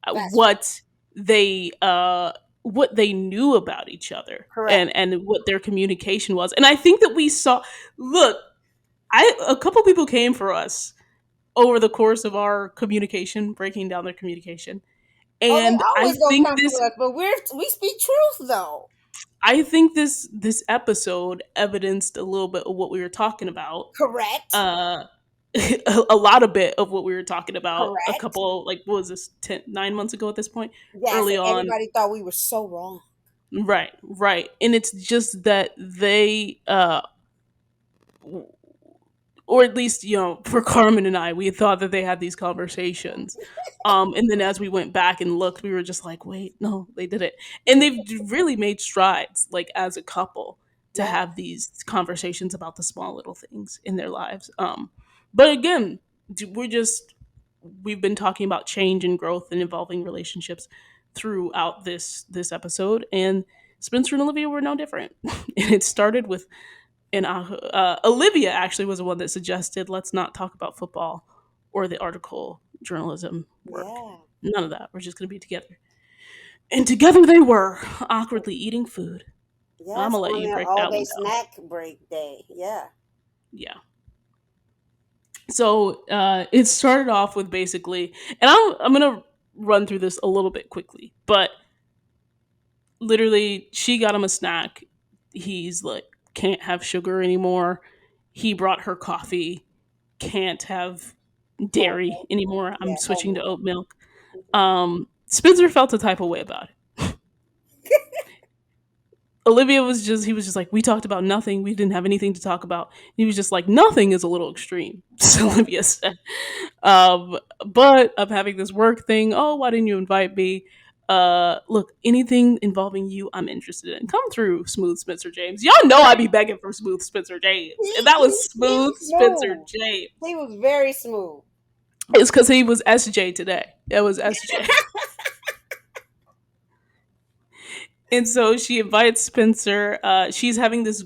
That's true. what they what they knew about each other Correct. and what their communication was. And I think that we saw look, I a couple people came for us over the course of our communication, breaking down their communication. Oh, they And always gonna come to us, but we speak truth though. I think this episode evidenced a little bit of what we were talking about. Correct. Uh a lot of bit of what we were talking about a Correct. couple like what was this 9 months ago at this point Yes, early and on. everybody thought we were so wrong. Right, and it's just that they or at least for Carmen and I, we thought that they had these conversations, and then as we went back and looked, we were just like, wait, no, they did it. And they've really made strides like as a couple to Yeah. have these conversations about the small little things in their lives. But again, we're just we've been talking about change and growth and evolving relationships throughout this episode, and Spencer and Olivia were no different. And it started with and Olivia actually was the one that suggested let's not talk about football or the article journalism work. Yeah. None of that. We're just going to be together. And together they were, awkwardly eating food. I'm Yes, going to let on you their break all that day one down. snack break day. Yeah. Yeah. So it started off with basically, and I'm going to run through this a little bit quickly, but literally, she got him a snack. He's like, can't have sugar anymore. He brought her coffee. Can't have Whole dairy milk. anymore. I'm Yeah, whole switching to milk. oat milk. Mhm. Spencer felt a type of way about it. Olivia was just, he was just like, we talked about nothing. We didn't have anything to talk about. He was just like, nothing is a little extreme. So Yeah. Olivia said, but I'm having this work thing. Oh, why didn't you invite me? Look, anything involving you, I'm interested in. Come through, Smooth Spencer James. Y'all know I be begging for Smooth Spencer James. And that was He Smooth was Spencer smooth. James. He was very smooth. It's because he was SJ today. It was SJ. And so she invites Spencer. She's having this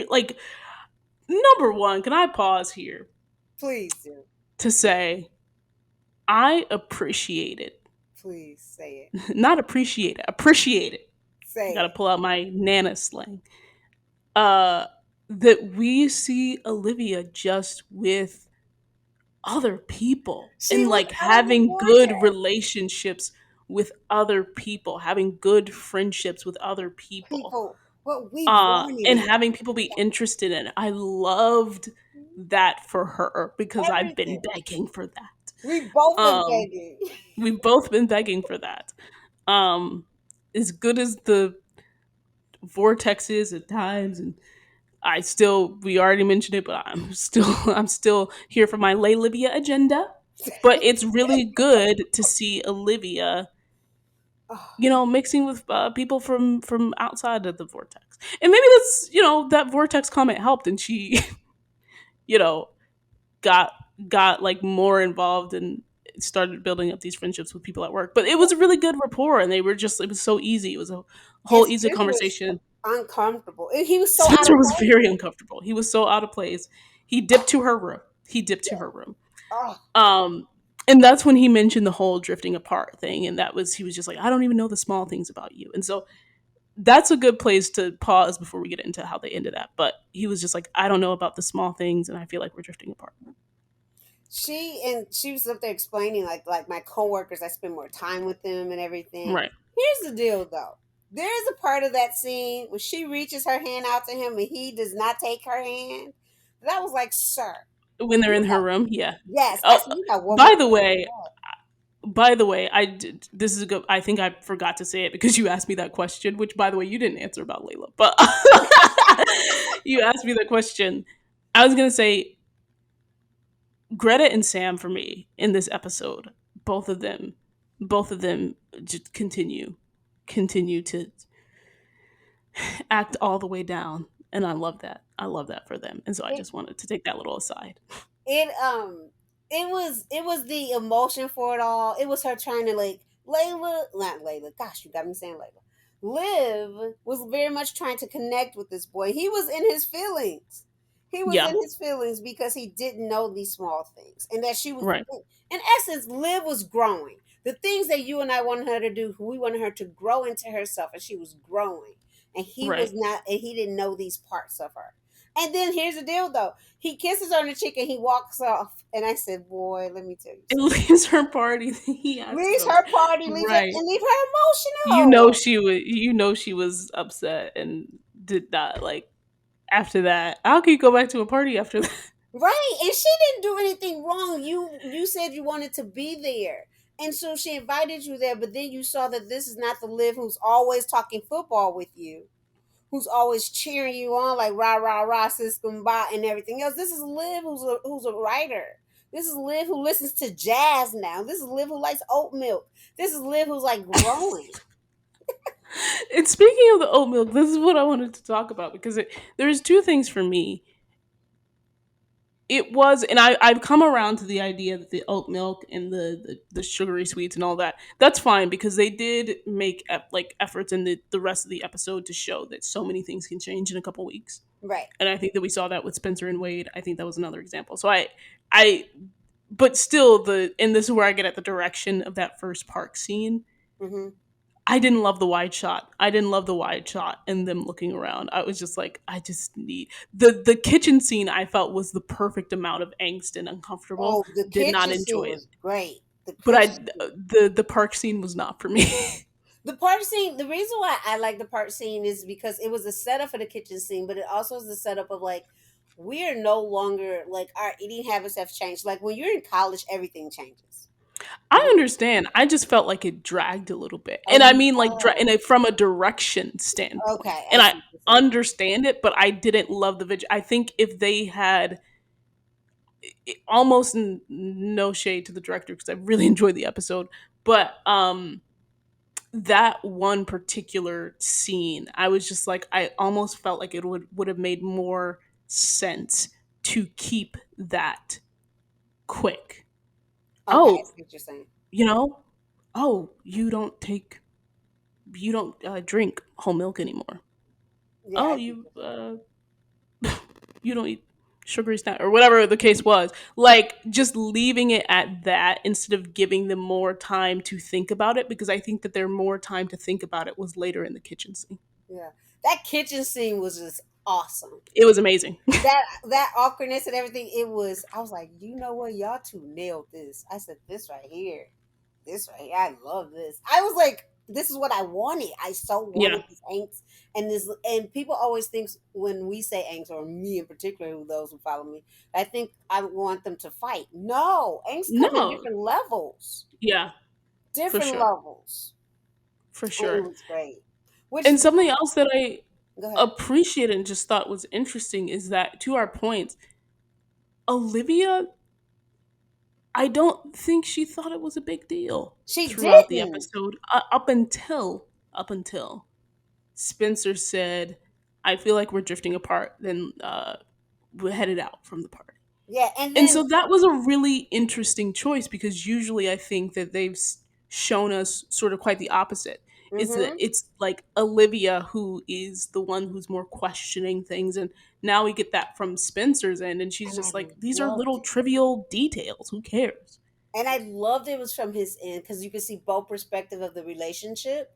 like number one. Can I pause here Please do. to say I appreciate it, Please say it. not appreciate it, appreciate it. I Say gotta it. pull out my Nana slang. Uh, that we see Olivia just with other people She and was like out of the having good vortex. relationships with other people, having good friendships with other people, People, what we wanted and in having people be interested in it. I loved that for her because I've been everything. begging for that. We both been Um, begging. we've both been begging for that. Um, as good as the vortex is at times, and we already mentioned it, but I'm still here for my Lay Libya agenda. But it's really good to see Olivia, Oh, mixing with people from outside of the vortex. And maybe that's that vortex comment helped, and she you know got like more involved and started building up these friendships with people at work. But it was a really good rapport, and it was so easy. It was a and whole easy Spencer was conversation. uncomfortable. And he was so out Spencer of was place. very uncomfortable. He was so out of place. He dipped to her room. He dipped to Yeah. her room. Oh, Um, and that's when he mentioned the whole drifting apart thing, and he was just like, I don't even know the small things about you. And so that's a good place to pause before we get into how they ended that. But he was just like, I don't know about the small things, and I feel like we're drifting apart. she was up there explaining like my coworkers, I spend more time with them and everything. Right. Here's the deal though. There is a part of that scene when she reaches her hand out to him and he does not take her hand. That was like, sir, When they're you in her got room, yeah. yes. I Oh, said you got one more by the thing to way, go. I did. This is a good. I think I forgot to say it because you asked me that question. Which, by the way, you didn't answer about Layla, but you asked me the question. I was gonna say Greta and Sam for me in this episode, both of them, both of them just continue to act all the way down, and I love that. I love that for them, and so I It just wanted to take that little aside. it was the emotion for it all. It was her trying to like Layla, not Layla. Gosh, you got me saying Layla. Liv was very much trying to connect with this boy. He was in his feelings. He was Yeah, in his feelings because he didn't know these small things, and that she was, right, in essence, Liv was growing. The things that you and I wanted her to do, we wanted her to grow into herself, and she was growing, and he was right. not, and he didn't know these parts of her. And then here's the deal, though. He kisses her on the cheek and he walks off. And I said, "Boy, let me tell you It something. leaves her party. He has to Leaves go. her party, leaves her, Right. and leave her emotional." You know she was upset and did not like after that. How can you go back to a party after that? Right. And she didn't do anything wrong. You said you wanted to be there. And so she invited you there, but then you saw that this is not the Liv who's always talking football with you, who's always cheering you on like rah rah rah sis kumbah and everything else. This is Liv who's a writer. This is Liv who listens to jazz now. This is Liv who likes oat milk. This is Liv who's like growing. And speaking of the oat milk, this is what I wanted to talk about because there's two things for me. It was, and I've come around to the idea that the oat milk and the sugary sweets and all that, that's fine because they did make like efforts in the rest of the episode to show that so many things can change in a couple weeks. Right. And I think that we saw that with Spencer and Wade. I think that was another example. So I, but still, and this is where I get at the direction of that first park scene. Mm-hmm. I didn't love the wide shot. I didn't love the wide shot and them looking around. I was just like, I just need the kitchen scene. I felt was the perfect amount of angst and uncomfortable. Oh, the Did not kitchen scene enjoy it, was great. The but kitchen scene. the park scene was not for me. The park scene, the reason why I like the park scene is because it was a setup for the kitchen scene, but it also is the setup of like we are no longer like our eating habits have changed. Like when you're in college, everything changes. I understand. I just felt like it dragged a little bit, Oh, and I mean like no. from a direction standpoint, Okay, I and I see what you're saying. understand it, but I didn't love the video. I think if they had almost no shade to the director because I really enjoyed the episode, but that one particular scene, I was just like, I almost felt like it would have made more sense to keep that quick. Okay, I Oh, see what you're saying. you know, oh, you don't drink whole milk anymore. Yeah, Oh, I see what you're saying. you don't eat sugary snack or whatever the case was. Like just leaving it at that instead of giving them more time to think about it because I think that their more time to think about it was later in the kitchen scene. Yeah, that kitchen scene was just awesome. It was amazing. That awkwardness and everything. It was. I was like, you know what, y'all two nailed this. I said this right here. This right here. I love this. I was like, this is what I wanted. I so Yeah. wanted this angst and this. And people always think when we say angst, or me in particular, who those who follow me, I think I want them to fight. No, angst come in No. different levels. Yeah, for Different sure. levels. For And it sure. was great. Which And something else that I go ahead. appreciated and just thought was interesting is that to our point, Olivia, I don't think she thought it was a big deal She throughout the didn't. episode up until Spencer said, "I feel like we're drifting apart." Then we headed out from the party. Yeah, and And then so that was a really interesting choice because usually I think that they've shown us sort of quite the opposite. It's that mm-hmm. it's like Olivia who is the one who's more questioning things, and now we get that from Spencer's end, and she's And I just like, "These are loved little it. trivial details. Who cares?" And I loved it was from his end because you could see both perspective of the relationship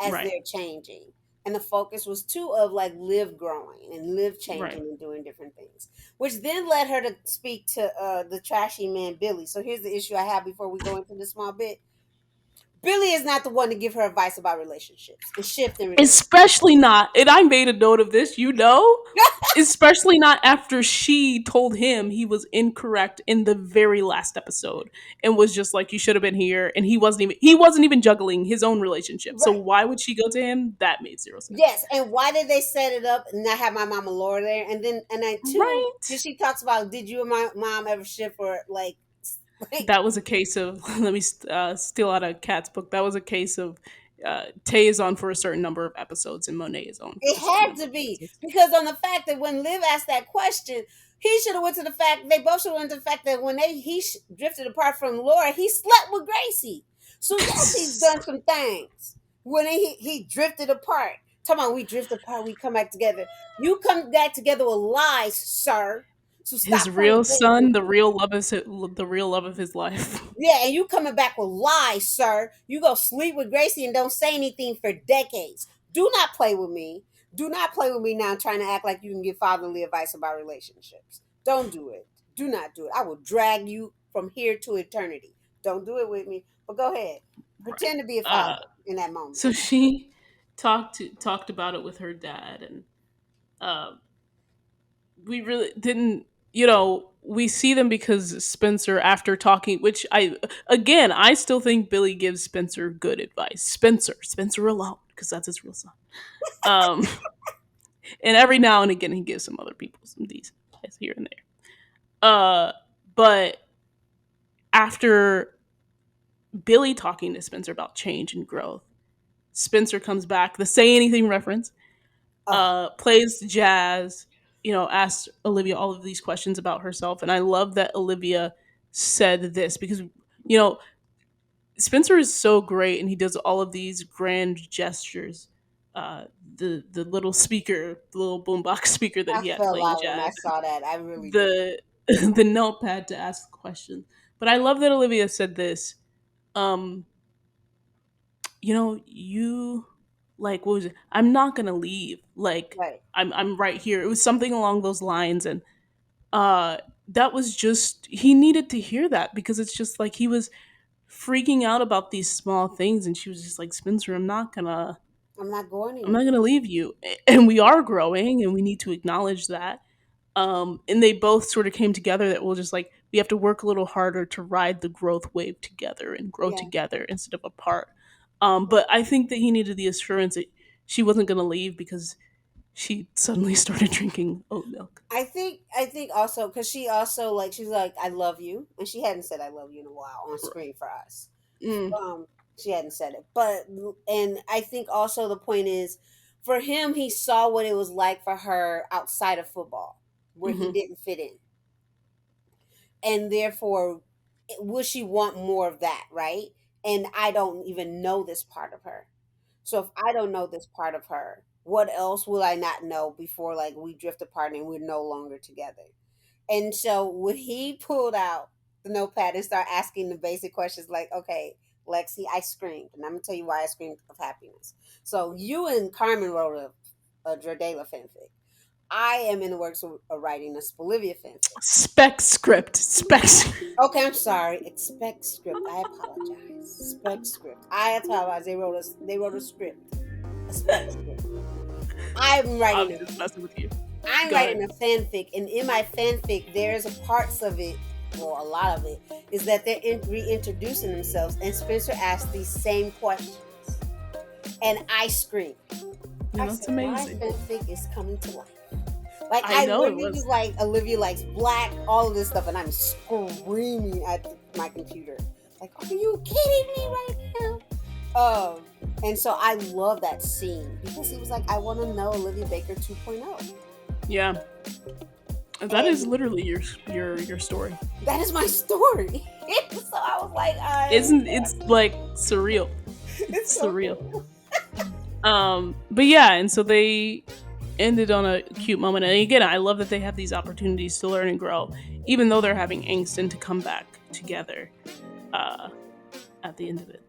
as Right, they're changing. And the focus was too of like Liv growing and Liv changing right. and doing different things, which then led her to speak to the trashy man Billy. So here's the issue I have before we go into the small bit. Billy is not the one to give her advice about relationships and shift in relationships. Especially not, and I made a note of this, especially not after she told him he was incorrect in the very last episode and was just like, you should have been here, and he wasn't even juggling his own relationship. So Right. why would she go to him? That made zero sense. Yes, and why did they set it up and not have my mama Laura there? And then two, did Right. she talks about did you and my mom ever shift for like like That was a case of let me steal out a cat's book. That was a case of Tay is on for a certain number of episodes and Monet is on for it a certain had number to of be episodes. because on the fact that when Liv asked that question, he should have went to the fact they both should have went to the fact that when drifted apart from Laura, he slept with Gracie. So yes, he's done some things when he drifted apart. Talking about we drift apart, we come back together. You come back together with lies, sir. So His stop playing real games with son, the me. real love of his life. Yeah, and you coming back with lies, sir. You go sleep with Gracie and don't say anything for decades. Do not play with me. Do not play with me now trying to act like you can give fatherly advice about relationships. Don't do it. Do not do it. I will drag you from here to eternity. Don't do it with me. But go ahead. Right. Pretend to be a Uh, father in that moment. so she talked about it with her dad, and uh, we really didn't. We see them because Spencer, after talking, which I still think Billy gives Spencer good advice. Spencer alone, because that's his real son. Um, and every now and again, he gives some other people some decent advice here and there. But after Billy talking to Spencer about change and growth, Spencer comes back, the say anything reference, Oh, plays jazz, asks Olivia all of these questions about herself. And I love that Olivia said this because, you know, Spencer is so great and he does all of these grand gestures. The little speaker, the little boombox speaker that I he had fell playing out when I jazz, saw that. I really did. the the notepad to ask questions. But I love that Olivia said this. Um, you like what was it? I'm not gonna leave. Like Right. I'm right here. It was something along those lines, and uh, that was just he needed to hear that because it's just like he was freaking out about these small things, and she was just like, Spencer, I'm not going I'm not anywhere. gonna leave you, and we are growing, and we need to acknowledge that. And they both sort of came together that we'll just like we have to work a little harder to ride the growth wave together and grow Yeah. together instead of apart. But I think that he needed the assurance that she wasn't going to leave because she suddenly started drinking oat milk. I think also because she also like she's like I love you and she hadn't said I love you in a while on Right. screen for us. Mm, Um, she hadn't said it, but and I think also the point is for him he saw what it was like for her outside of football where he hmm didn't fit in, and therefore would she want more of that, right? And I don't even know this part of her. So if I don't know this part of her, what else will I not know before like we drift apart and we're no longer together? And so when he pulled out the notepad and started asking the basic questions like, okay, Lexi, I screamed, and I'm gonna tell you why I screamed of happiness. So you and Carmen wrote a Jordala fanfic. I am in the works of writing a Olivia fanfic. spec script. Spec script. Okay, I'm sorry. Expect script. I apologize. Spec script. I apologize. They wrote a script. A spec script. I'm I'm writing a just messing with you. I'm Go ahead. writing a fanfic, and in my fanfic, there's a parts of it, well, a lot of it, is that they're reintroducing themselves, and Spencer asked these same questions, and I screamed. I That's said, "My amazing. fanfic is coming to life." Like I I know it literally was. was like, Olivia likes black, all of this stuff, and I'm screaming at my computer, like, "Are you kidding me right now?" Um, and so I love that scene because he was like, "I want to know Olivia Baker 2.0." Yeah, that is And literally your story. that is my story. So I was like, Isn't it's like surreal? it's It's so surreal. cool. But yeah, and so they ended on a cute moment. And again, I love that they have these opportunities to learn and grow, even though they're having angst and to come back together uh, at the end of it.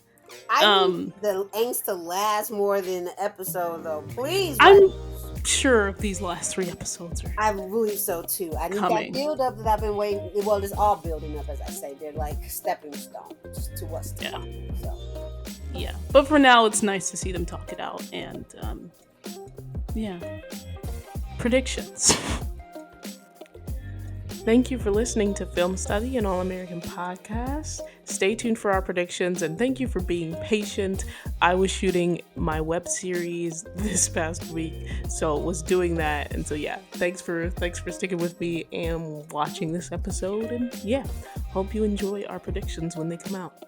I need Um, the angst to last more than the episode, though. Please write. I'm sure these last 3 episodes are I believe so too. I need that coming. build up that I've been waiting. Well, it's all building up, as I say. They're like stepping stones to what's to Yeah, come. So yeah. But for now, it's nice to see them talk it out. And yeah, predictions. Thank you for listening to Film Study, an All American podcast. Stay tuned for our predictions, and thank you for being patient. I was shooting my web series this past week, so was doing that, and so yeah, thanks for sticking with me and watching this episode, and yeah, hope you enjoy our predictions when they come out.